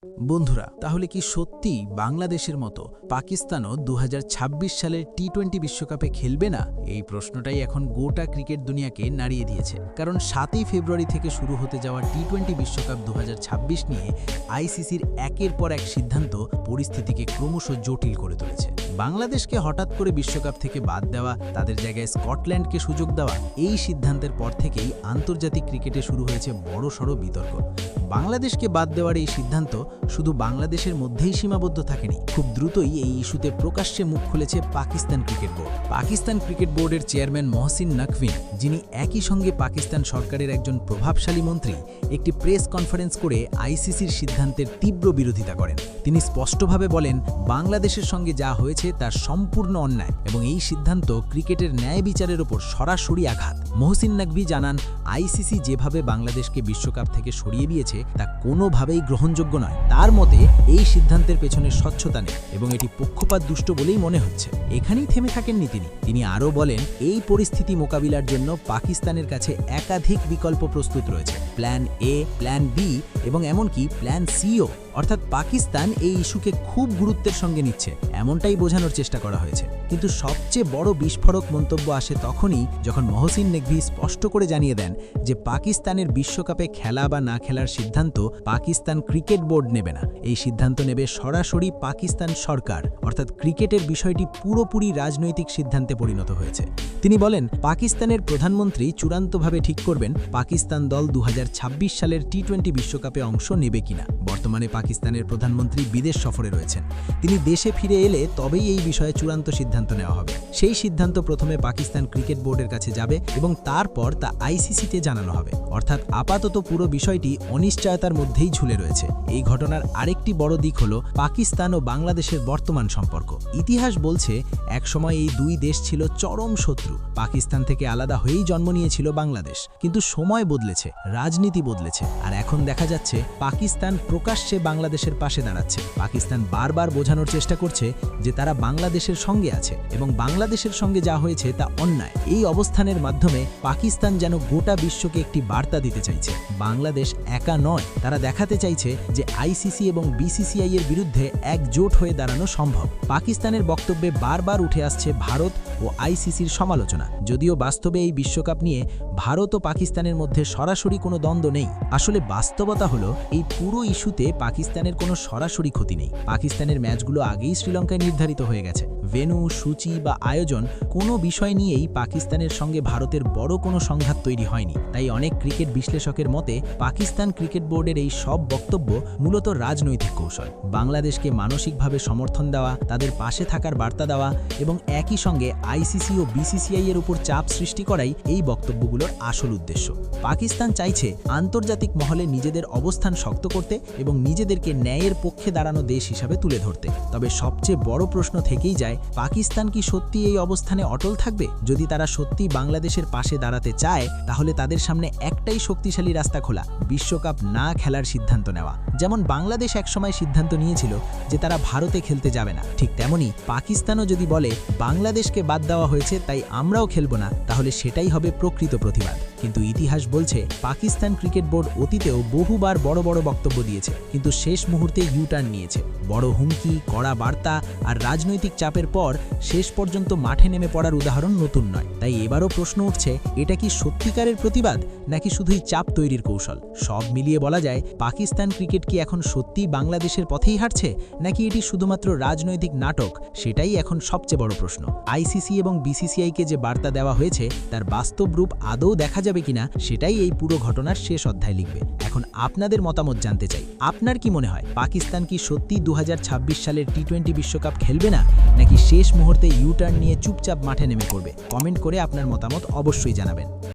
বন্ধুরা, তাহলে কি সত্যি বাংলাদেশের মতো পাকিস্তানও ২০২৬ সালের টি-20 বিশ্বকাপে খেলবে না? এই প্রশ্নটাই এখন গোটা ক্রিকেট দুনিয়াকে নাড়িয়ে দিয়েছে। কারণ ৭ই ফেব্রুয়ারি থেকে শুরু হতে যাওয়া টি-20 বিশ্বকাপ ২০২৬ নিয়ে আইসিসির একের পর এক সিদ্ধান্ত পরিস্থিতিকে ক্রমশ জটিল করে তুলেছে। বাংলাদেশকে হঠাৎ করে বিশ্বকাপ থেকে বাদ দেওয়া, তাদের জায়গায় স্কটল্যান্ডকে সুযোগ দেওয়া, এই সিদ্ধান্তের পর থেকেই আন্তর্জাতিক ক্রিকেটে শুরু হয়েছে বড়সড় বিতর্ক। বাংলাদেশকে বাদ দেওয়ার এই সিদ্ধান্ত শুধু বাংলাদেশের মধ্যেই সীমাবদ্ধ থাকেনি। খুব দ্রুতই এই ইস্যুতে প্রকাশ্যে মুখ খুলেছে Pakistan cricket board. Pakistan cricket বোর্ডের চেয়ারম্যান মহসিন নকভী, যিনি একই সঙ্গে পাকিস্তান সরকারের একজন প্রভাবশালী মন্ত্রী, একটি প্রেস কনফারেন্স করে আইসিসির সিদ্ধান্তের তীব্র বিরোধিতা করেন। তিনি স্পষ্টভাবে বলেন, বাংলাদেশের সঙ্গে যা হয়েছে তা সম্পূর্ণ অন্যায় এবং এই সিদ্ধান্ত ক্রিকেটের ন্যায় বিচারের ওপর সরাসরি আঘাত। মহসিন নকভী জানান, আইসিসি যেভাবে বাংলাদেশকে বিশ্বকাপ থেকে সরিয়ে দিয়েছে তা কোনোভাবেই গ্রহণযোগ্য নয়। তার মতে এই সিদ্ধান্তের পেছনে স্বচ্ছতা নেই এবং এটি পক্ষপাত দুষ্ট বলেই মনে হচ্ছে। এখানেই থেমে থাকেননি তিনি আরও বলেন, এই পরিস্থিতি মোকাবিলার জন্য পাকিস্তানের কাছে একাধিক বিকল্প প্রস্তুত রয়েছে। প্ল্যান এ, প্ল্যান বি এবং এমনকি প্ল্যান সিও। অর্থাৎ পাকিস্তান এই ইস্যুকে খুব গুরুত্বের সঙ্গে নিচ্ছে, এমনটাই বোঝানোর চেষ্টা করা হয়েছে। কিন্তু সবচেয়ে বড় বিস্ফোরক মন্তব্য আসে তখনই যখন মহসিন নকভী স্পষ্ট করে জানিয়ে দেন যে পাকিস্তানের বিশ্বকাপে খেলা বা না খেলার সিদ্ধান্ত পাকিস্তান ক্রিকেট বোর্ড নেবে না। এই সিদ্ধান্ত নেবে সরাসরি পাকিস্তান সরকার। অর্থাৎ ক্রিকেটের বিষয়টি পুরোপুরি রাজনৈতিক সিদ্ধান্তে পরিণত হয়েছে। তিনি বলেন, পাকিস্তানের প্রধানমন্ত্রী চূড়ান্তভাবে ঠিক করবেন পাকিস্তান দল ২০২৬ সালের টি-20 বিশ্বকাপে অংশ নেবে কিনা। বর্তমানে পাকিস্তানের প্রধানমন্ত্রী বিদেশ সফরে রয়েছেন। তিনি দেশে ফিরে এলে তবেই এই বিষয়ে চূড়ান্ত সিদ্ধান্ত নেওয়া হবে। সেই সিদ্ধান্ত প্রথমে পাকিস্তান ক্রিকেট বোর্ডের কাছে যাবে এবং তারপর তা আইসিসিতে জানানো হবে। অর্থাৎ আপাতত পুরো বিষয়টি অনিশ্চয়তার মধ্যেই ঝুলে রয়েছে। এই ঘটনার আরেকটি বড় দিক হল পাকিস্তান ও বাংলাদেশের বর্তমান সম্পর্ক। ইতিহাস বলছে, একসময় এই দুই দেশ ছিল চরম শত্রু। পাকিস্তান থেকে আলাদা হয়েই জন্ম নিয়েছিল বাংলাদেশ। কিন্তু সময় বদলেছে, রাজনীতি বদলেছে, আর এখন দেখা যাচ্ছে পাকিস্তান প্রকাশ্যে বাংলাদেশের পাশে দাঁড়াচ্ছে। পাকিস্তান বারবার বোঝানোর চেষ্টা করছে যে তারা বাংলাদেশের সঙ্গে আছে এবং বাংলাদেশের সঙ্গে যা হয়েছে তা অন্যায়। এই অবস্থানের মাধ্যমে পাকিস্তান যেন গোটা বিশ্বকে একটি বার্তা দিতে চাইছে, বাংলাদেশ একা নয়। তারা দেখাতে চাইছে যে আইসিসি এবং বিসিসিআই এর বিরুদ্ধে একজোট হয়ে দাঁড়ানো সম্ভব। পাকিস্তানের বক্তব্যে বারবার উঠে আসছে ভারত ও আইসিসির সমালোচনা। যদিও বাস্তবে এই বিশ্বকাপ নিয়ে ভারত ও পাকিস্তানের মধ্যে সরাসরি কোনো দ্বন্দ্ব নেই। আসলে বাস্তবতা হলো, এই পুরো ইস্যুতে পাকিস্তানের কোনো সরাসরি ক্ষতি নেই। পাকিস্তানের ম্যাচগুলো আগেই শ্রীলঙ্কায় নির্ধারিত হয়ে গেছে। ভেন্যু, সূচি বা আয়োজন কোনো বিষয় নিয়েই পাকিস্তানের সঙ্গে ভারতের বড় কোনো সংঘাত তৈরি হয়নি। তাই অনেক ক্রিকেট বিশ্লেষকের মতে পাকিস্তান ক্রিকেট বোর্ডের এই সব বক্তব্য মূলত রাজনৈতিক কৌশল। বাংলাদেশকে মানসিকভাবে সমর্থন দেওয়া, তাদের পাশে থাকার বার্তা দেওয়া এবং একই সঙ্গে আইসিসি ও বিসিসিআই এর উপর চাপ সৃষ্টি করাই এই বক্তব্যগুলোর আসল উদ্দেশ্য। পাকিস্তান চাইছে আন্তর্জাতিক মহলে নিজেদের অবস্থান শক্ত করতে এবং নিজেদেরকে ন্যায়ের পক্ষে দাঁড়ানো দেশ হিসাবে তুলে ধরতে। তবে সবচেয়ে বড় প্রশ্ন থেকেই যায়, পাকিস্তান কি সত্যি এই অবস্থানে অটল থাকবে? যদি তারা সত্যি বাংলাদেশের পাশে দাঁড়াতে চায়, তাহলে তাদের সামনে একটাই শক্তিশালী রাস্তা খোলা, বিশ্বকাপ না খেলার সিদ্ধান্ত নেওয়া। যেমন বাংলাদেশ একসময় সিদ্ধান্ত নিয়েছিল যে তারা ভারতে খেলতে যাবে না, ঠিক তেমনি পাকিস্তানও যদি বলে বাংলাদেশকে বাদ দেওয়া হয়েছে তাই আমরাও খেলব না, তাহলে সেটাই হবে প্রকৃত প্রতিবাদ। কিন্তু ইতিহাস বলছে, পাকিস্তান ক্রিকেট বোর্ড অতীতেও বহুবার বড় বড় বক্তব্য দিয়েছে, কিন্তু শেষ মুহূর্তে ইউটার্ন নিয়েছে। বড় হুমকি, কড়া বার্তা আর রাজনৈতিক চাপের পর শেষ পর্যন্ত মাঠে নেমে পড়ার উদাহরণ নতুন নয়। তাই এবারও প্রশ্ন উঠছে, এটা কি সত্যিকারের প্রতিবাদ নাকি শুধুই চাপ তৈরির কৌশল? সব মিলিয়ে বলা যায়, পাকিস্তান ক্রিকেট কি এখন সত্যিই বাংলাদেশের পথেই হাঁটছে, নাকি এটি শুধুমাত্র রাজনৈতিক নাটক? সেটাই এখন সবচেয়ে বড় প্রশ্ন। আইসিসি এবং বিসিসিআইকে যে বার্তা দেওয়া হয়েছে তার বাস্তব রূপ আদৌ দেখা যাবে কিনা, সেটাই এই পুরো ঘটনার শেষ অধ্যায় লিখবে। এখন আপনাদের মতামত জানতে চাই, আপনার কি মনে হয় পাকিস্তান কি সত্যি ২০২৬ সালের টি-20 বিশ্বকাপ খেলবে না, নাকি শেষ মুহূর্তে ইউটার্ন নিয়ে চুপচাপ মাঠে নেমে পড়বে? কমেন্ট করে আপনার মতামত অবশ্যই জানাবেন।